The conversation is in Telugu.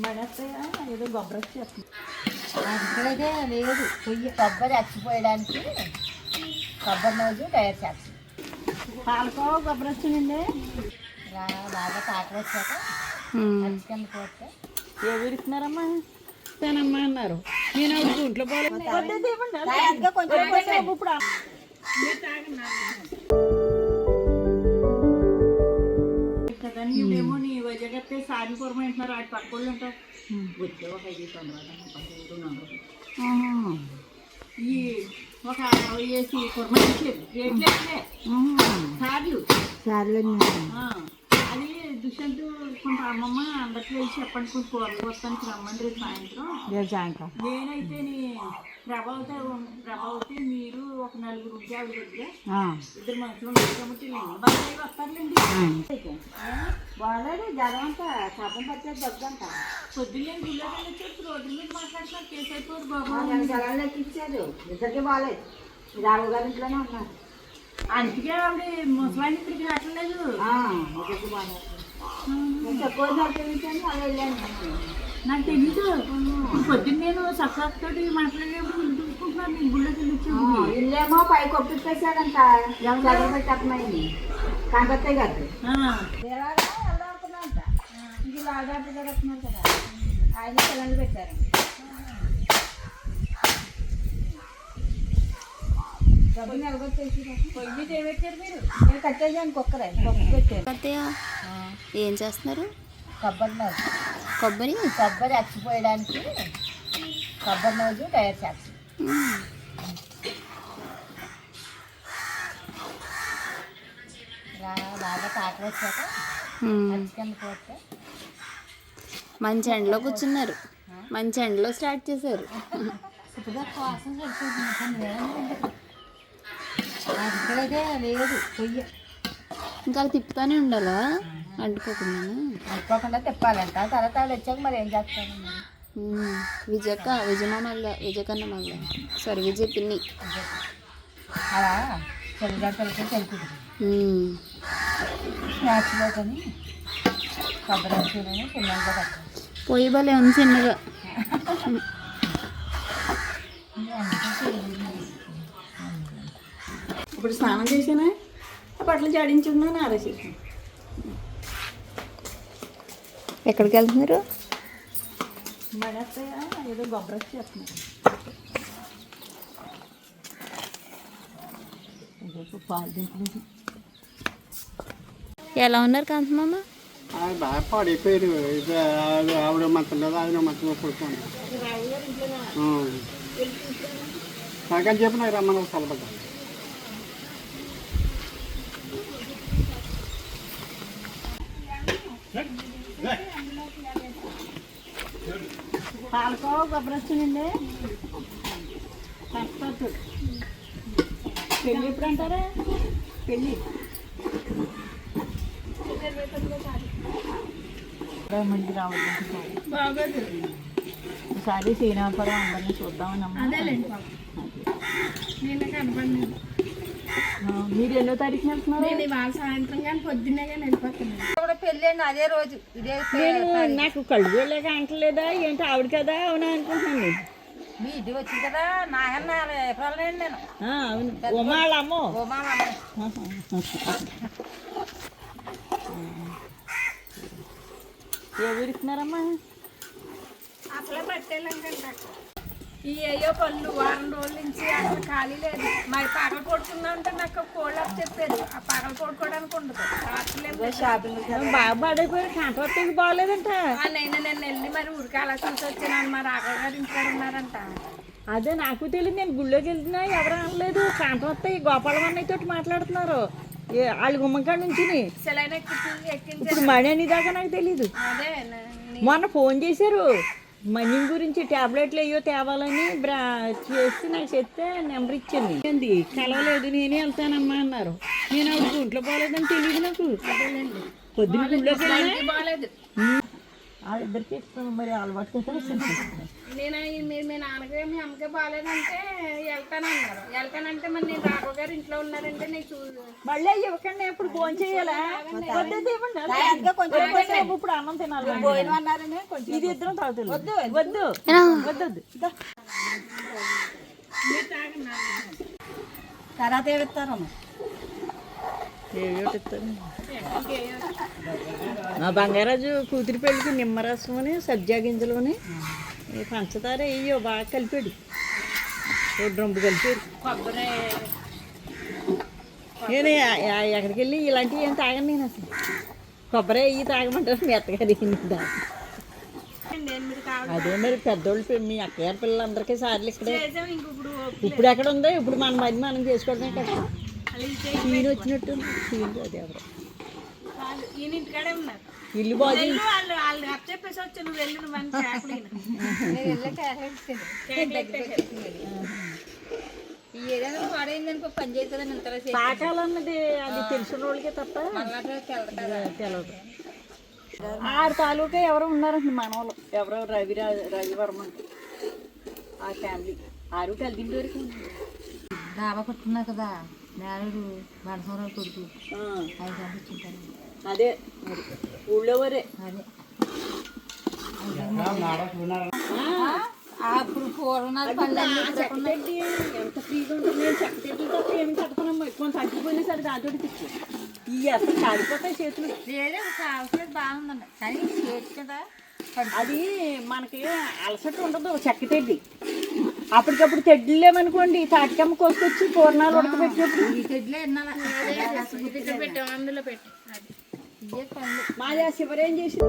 మడతయా ఏదో గొబ్బర వచ్చేస్తుంది. ఇక్కడైతే లేదు పొయ్యి కొబ్బరి అచ్చిపోయడానికి కొబ్బరి నోజు తయారు చేస్తాం. పాలకోవ గొబ్బర వచ్చిందండి. బాగా పాకలు వచ్చాక అచ్చికంద పోతే ఏ విడుతున్నారమ్మా తేనమ్మా అన్నారు. నేను అప్పుడు ఇంట్లో పోలేదు. ఇప్పుడు కదా నీవేమో నీ వైజాగ్ సారి పూర్వం అంటున్నారు. వాటి పక్క వాళ్ళు ఉంటారు. వచ్చే ఒక 5 సంవత్సరాలు ఈ ఒక 60 వేసి పూర్వం ఇచ్చేది రేట్లే సార్లు అది దుష్యంతు కొంత అమ్మమ్మ అందరికి వెళ్ళి చెప్పండి కొంచెం కూరలు వస్తానికి రమ్మండి రేపు సాయంత్రం. నేనైతే ప్రభావతి మీరు ఒక 4 ఆవిడ దగ్గర 2 మనుషులు ఉంటారు కాబట్టి బాగా వస్తారులేండి. బాగాలేదు జ్వరం అంతా శాపం పట్టేది దగ్గంట. పొద్దున్నే గుళ్ళో వెళ్ళొచ్చు రోడ్డు మీద మాట్లాడుతున్నారు. కేసు అయిపోరు బాబు జనాలు ఎక్కించారు. ఇద్దరికి బాగాలేదు. రావు గారి ఇంట్లోనే ఉన్నారు. అందుకే ఆవిడ ముసలాన్ని ఇక్కడికి రావట్లేదు. ఇద్దరికి బాగాలేదు. తక్కువ సరిపోయించాను అలా వెళ్ళాను. నాకు తెలీదు. పొద్దున్న నేను సక్కతో మాట్లాడేప్పుడు చూసుకుంటున్నాను. నేను గుళ్ళోకి వెళ్ళొచ్చాను. ఇల్లేమో పై కొప్పిప్పేశాడంట. ఎవరు పెట్టమైంది కాంతయ్య గారు వెళ్దాం అనుకున్నాంట. ఇంక లాగాపు గారు వస్తున్నారు కదా, ఆయన పిల్లలు పెట్టారు. డబ్బులు నిలబెట్టేసి పొయ్యి మీద ఏమెట్టారు మీరు? నేను కట్టేసాను కుక్కరే పప్పు పెట్టాను. ఏం చేస్తున్నారు? కొబ్బరి అచ్చిపోయడానికి కొబ్బరి నోజు తయారు చేస్తాం. బాగా పాకలు వచ్చాక అచ్చికంద పోతే మంచి ఎండలో కూర్చున్నారు. మంచి ఎండలో స్టార్ట్ చేశారు. ఇక్కడైతే లేదు పొయ్యి. ఇంకా తిప్పుతానే ఉండాలా అనుకోకుండా తిప్పాలంట. తర్వాత వాళ్ళు వచ్చాక మరి ఏం చేస్తాను. విజయకన్న మల్ల సారీ విజయ పిన్ని అలా చెల్లిగడ్డలకి తెలుపుతుంది. స్నాక్స్లో కానీ కొబ్బరి వచ్చేదని పిల్లలతో కట్టాలి. పొయ్యి భలే ఉంది చిన్నగా. ఇప్పుడు స్నానం చేసానా, బట్టలు జాడించుకున్నాను, ఆరేసేసాను. ఎక్కడికి వెళ్తున్నారు? మడతయా ఏదో గొబ్బర వచ్చేస్తున్నారు. పాలు దింపు. ఎలా ఉన్నారు కాంతమ్మ? బాగా పడిపోయారు. ఆవిడ మంచం లేదా ఆయన మంచం పడుకోండి. నాకని చెప్పి నాకు రమ్మని ఒక సలపడ్డా. పాలకోవ గొబ్బర వచ్చిందండి. పెళ్ళి ఎప్పుడు అంటారా? పెళ్ళి మంది రావద్దు. బాగోదు. ఒకసారి శ్రీరామపురం అందరినీ చూద్దామని అమ్మ. మీరు 8వ తారీఖున వెళ్తున్నారు? సాయంత్రం కానీ పొద్దున్నే కానీ వెళ్ళిపోతున్నాను. పెళ్ళి అండి అదే రోజు. ఇదే నాకు కళ్ళు వెళ్ళాక అంటలేదా ఏంటి? ఆవిడ కదా అవునా అనుకుంటున్నాను. మీ ఇంటికి వచ్చింది కదా నాగన్న ఎకరాలండి నేను. అవును ఉమాళమ్మో. ఏ విడుతున్నారమ్మా? అసలే పట్టేళ్ళంట. ఈ అయ్యో పళ్ళు వారం రోజుల నుంచి అసలు ఖాళీ లేదు. మరి పగలు కొడుతుందా అంటే నాకు కోళ్ళు అప్ చెప్పారు. ఆ పగలు కొడుకోవడానికి ఉండదు. షాపింగ్ బాగా పడైపోయారు. కాంట్రాక్ట్ బాగోలేదంట. నేను వెళ్ళి మరి ఊరికి అలా చూసి వచ్చాను. మరి రాఘవ గారు ఇంటికాడ ఉన్నారంట. అదే నాకు తెలియదు. నేను గుళ్ళోకి వెళ్తున్నా ఎవరు అనలేదు. కాంట్రాక్ట్ గోపాలమన్నయ్య తోటి మాట్లాడుతున్నారు. వాళ్ళ గుమ్మకాడ నుంచి ఇప్పుడు మణి అని దాకా నాకు తెలీదు. మొన్న ఫోన్ చేశారు మనీ గురించి. ట్యాబ్లెట్లు అయ్యో తేవాలని చేసి నాకు చెప్తే నెంబర్ ఇచ్చింది. కలవలేదు. నేనే వెళ్తానమ్మా అన్నారు. నేను ఆవిడ ఇంట్లో పోలేదని తెలియదు నాకు. పొద్దున్న గుళ్ళోకి వెళ్ళి వాళ్ళిద్దరికి ఇష్టం మరి అలవాటు నేను మీ నాన్నగారు మీ అమ్మకే బాగాలేదంటే వెళ్తానన్నారు. వెళ్తానంటే మరి నేను రాఘవ గారు ఇంట్లో ఉన్నారంటే నేను మళ్ళీ ఇవ్వకండి ఇప్పుడు భోజనం చేయాలా వద్దు ఇవ్వండి ఇప్పుడు అన్నం తినాలి పోయిన అన్నారని కొంచెం ఇది ఇద్దరం తాగుతుంది వద్దు వద్దు వద్దు తర్వాత ఏమిస్తారమ్మ మా బంగారాజు కూతురి పెళ్ళికి నిమ్మరసమని సబ్జా గింజలుని పంచదార వేయో బాగా కలిపాడు డ్రమ్ము కలిపాడు కొబ్బరి నేను ఎక్కడికి వెళ్ళి ఇలాంటివి ఏం తాగను నేను అసలు కొబ్బరి అయ్యి తాగమంటారు మెత్తగా దిగిందా అదే మరి పెద్దోళ్ళు మీ అక్కగారి పిల్లలందరికీ సార్లు ఇక్కడే ఇప్పుడు ఎక్కడ ఉందో ఇప్పుడు మన మధ్య మనం చేసుకోవడమే కష్టం సీన్ వచ్చినట్టు సీన్ అది ఎవరు ఈయన ఇంటికాడే ఉన్నారు. ఇల్లు బాగు వాళ్ళు చెప్పేసి వచ్చి నువ్వు వెళ్ళిన మంచి ఈ ఏదైనా పాడైందనుకో పని చేస్తుందని ఇంత పాకాలన్నది అది తెలిసిన వాళ్ళకే తప్ప తెలవదు 6 తాలూకా ఎవరో ఉన్నారండి మన వాళ్ళు ఎవరో రవివర్మ ఆ ఫ్యామిలీ 6 కలిదింటి వరకు డాబా కొట్టున్నా కదా నేరుడు మనసరావు కొడుకు 5 పంపించుంటాను. అదే మరి ఊళ్ళో వరే అదే అప్పుడు పూర్వనాలు పల్లెలు ఎంత ఫ్రీగా ఉంటుంది నేను చెక్కటెడ్లు తప్ప ఏమి చెప్తున్నాము కొంత తగ్గిపోయినా సరే దాంతో తెచ్చు ఈ అసలు కాలిపోతాయి చేతులు వేరే కావాల్సినది బాగుందండి కానీ చేతి కదా అది మనకి అలసట ఉండదు చెక్కటెడ్డి అప్పటికప్పుడు తెడ్లేమనుకోండి తాటికమ్మ కోసుకొచ్చి పూర్ణాలు ఉడకబెట్టినప్పుడు ఈ తెడ్లే విన్నాలా పెట్టాం అందులో పెట్టి ఇదే పనులు మాది ఆ శివరేం చేసి